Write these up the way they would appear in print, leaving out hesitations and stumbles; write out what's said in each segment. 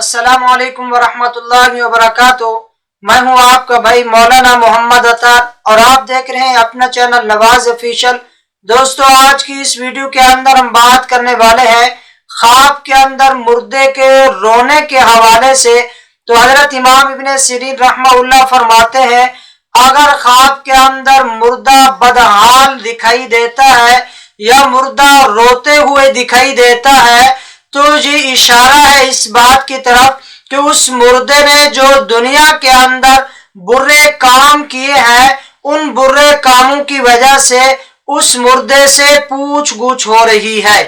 السلام علیکم ورحمۃ اللہ وبرکاتہ۔ میں ہوں آپ کا بھائی مولانا محمد عطار اور آپ دیکھ رہے ہیں اپنا چینل نواز آفیشل۔ دوستو، آج کی اس ویڈیو کے اندر ہم بات کرنے والے ہیں خواب کے اندر مردے کے رونے کے حوالے سے۔ تو حضرت امام ابن سیرین رحمہ اللہ فرماتے ہیں اگر خواب کے اندر مردہ بدحال دکھائی دیتا ہے یا مردہ روتے ہوئے دکھائی دیتا ہے تو یہ اشارہ ہے اس بات کی طرف کہ اس مردے نے جو دنیا کے اندر برے کام کیے ہیں ان برے کاموں کی وجہ سے اس مردے سے پوچھ گچھ ہو رہی ہے۔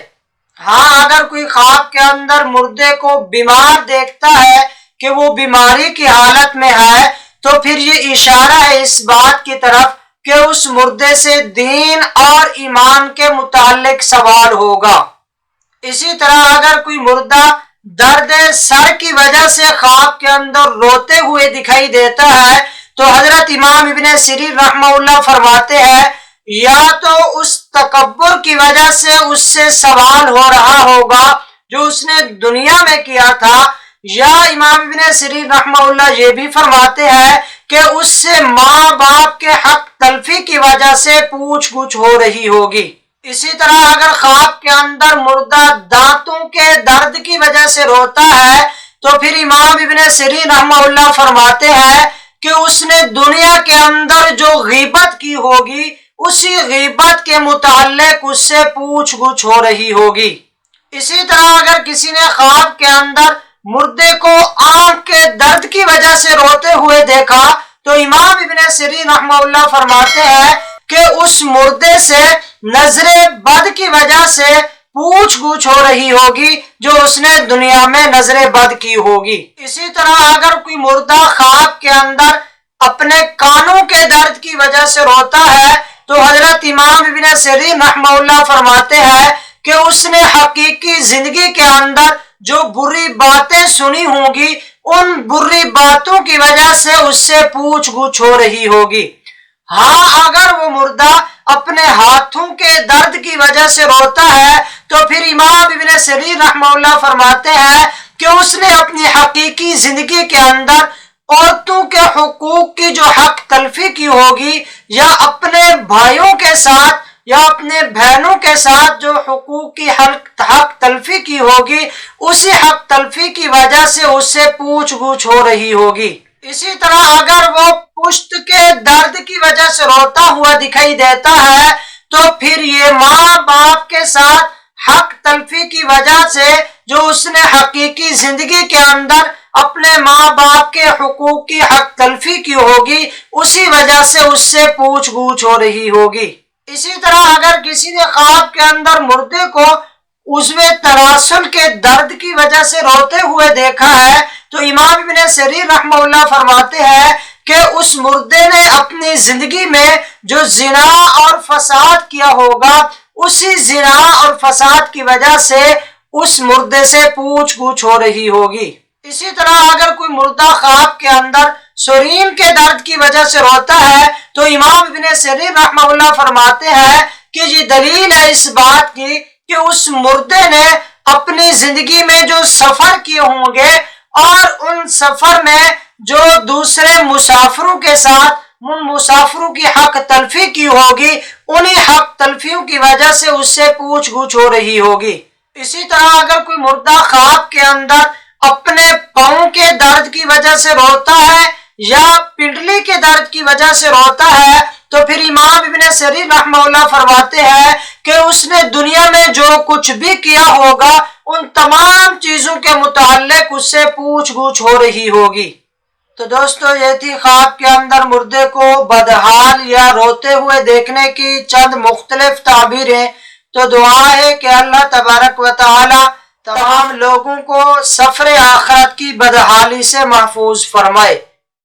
ہاں، اگر کوئی خواب کے اندر مردے کو بیمار دیکھتا ہے کہ وہ بیماری کی حالت میں ہے تو پھر یہ اشارہ ہے اس بات کی طرف کہ اس مردے سے دین اور ایمان کے متعلق سوال ہوگا۔ اسی طرح اگر کوئی مردہ درد سر کی وجہ سے خواب کے اندر روتے ہوئے دکھائی دیتا ہے تو حضرت امام ابن سیرین رحمہ اللہ فرماتے ہیں یا تو اس تکبر کی وجہ سے اس سے سوال ہو رہا ہوگا جو اس نے دنیا میں کیا تھا، یا امام ابن سیرین رحمہ اللہ یہ بھی فرماتے ہیں کہ اس سے ماں باپ کے حق تلفی کی وجہ سے پوچھ گچھ ہو رہی ہوگی۔ اسی طرح اگر خواب کے اندر مردہ دانتوں کے درد کی وجہ سے روتا ہے تو پھر امام ابن سیرین رحمہ اللہ فرماتے ہیں کہ اس نے دنیا کے اندر جو غیبت کی ہوگی اسی غیبت کے متعلق اس سے پوچھ گچھ ہو رہی ہوگی۔ اسی طرح اگر کسی نے خواب کے اندر مردے کو آنکھ کے درد کی وجہ سے روتے ہوئے دیکھا تو امام ابن سیرین رحمہ اللہ فرماتے ہیں کہ اس مردے سے نظر بد کی وجہ سے پوچھ گچھ ہو رہی ہوگی جو اس نے دنیا میں نظر بد کی ہوگی۔ اسی طرح اگر کوئی مردہ خواب کے اندر اپنے کانوں کے درد کی وجہ سے روتا ہے تو حضرت امام ابن سیرین رحمہ اللہ فرماتے ہیں کہ اس نے حقیقی زندگی کے اندر جو بری باتیں سنی ہوں گی ان بری باتوں کی وجہ سے اس سے پوچھ گچھ ہو رہی ہوگی۔ ہاں، اگر وہ مردہ اپنے ہاتھوں کے درد کی وجہ سے روتا ہے تو پھر امام ابن سیرین رحمہ اللہ فرماتے ہیں کہ اس نے اپنی حقیقی زندگی کے اندر عورتوں کے حقوق کی جو حق تلفی کی ہوگی یا اپنے بھائیوں کے ساتھ یا اپنے بہنوں کے ساتھ جو حقوق کی حق تلفی کی ہوگی اسی حق تلفی کی وجہ سے اس سے پوچھ گچھ ہو رہی ہوگی۔ اسی طرح اگر وہ پشت کے درد کی وجہ سے روتا ہوا دکھائی دیتا ہے تو پھر یہ ماں باپ کے ساتھ حق تلفی کی وجہ سے جو اس نے حقیقی زندگی کے اندر اپنے ماں باپ کے حقوق کی حق تلفی کی ہوگی اسی وجہ سے اس سے پوچھ گچھ ہو رہی ہوگی۔ اسی طرح اگر کسی نے خواب کے اندر مردے کو عضو تناسل کے درد کی وجہ سے روتے ہوئے دیکھا ہے تو امام ابن سیرین رحمہ اللہ فرماتے ہیں کہ اس مردے نے اپنی زندگی میں جو زنا اور فساد کیا ہوگا اسی زنا اور فساد کی وجہ سے اس مردے سے پوچھ گچھ ہو رہی ہوگی۔ اسی طرح اگر کوئی مردہ خواب کے اندر سرین کے درد کی وجہ سے روتا ہے تو امام ابن سیرین رحمہ اللہ فرماتے ہیں کہ یہ دلیل ہے اس بات کی کہ اس مردے نے اپنی زندگی میں جو سفر کیے ہوں گے اور ان سفر میں جو دوسرے مسافروں کے ساتھ ان مسافروں کی حق تلفی کی ہوگی انہی حق تلفیوں کی وجہ سے اس سے پوچھ گچھ ہو رہی ہوگی۔ اسی طرح اگر کوئی مردہ خواب کے اندر اپنے پاؤں کے درد کی وجہ سے روتا ہے یا پنڈلی کے درد کی وجہ سے روتا ہے تو پھر امام ابن سیرین رحمہ اللہ فرماتے ہیں کہ اس نے دنیا میں جو کچھ بھی کیا ہوگا ان تمام چیزوں کے متعلق اس سے پوچھ گچھ ہو رہی ہوگی۔ تو دوستو، یہ تھی خواب کے اندر مردے کو بدحال یا روتے ہوئے دیکھنے کی چند مختلف تعبیریں۔ تو دعا ہے کہ اللہ تبارک و تعالی تمام لوگوں کو سفر آخرت کی بدحالی سے محفوظ فرمائے۔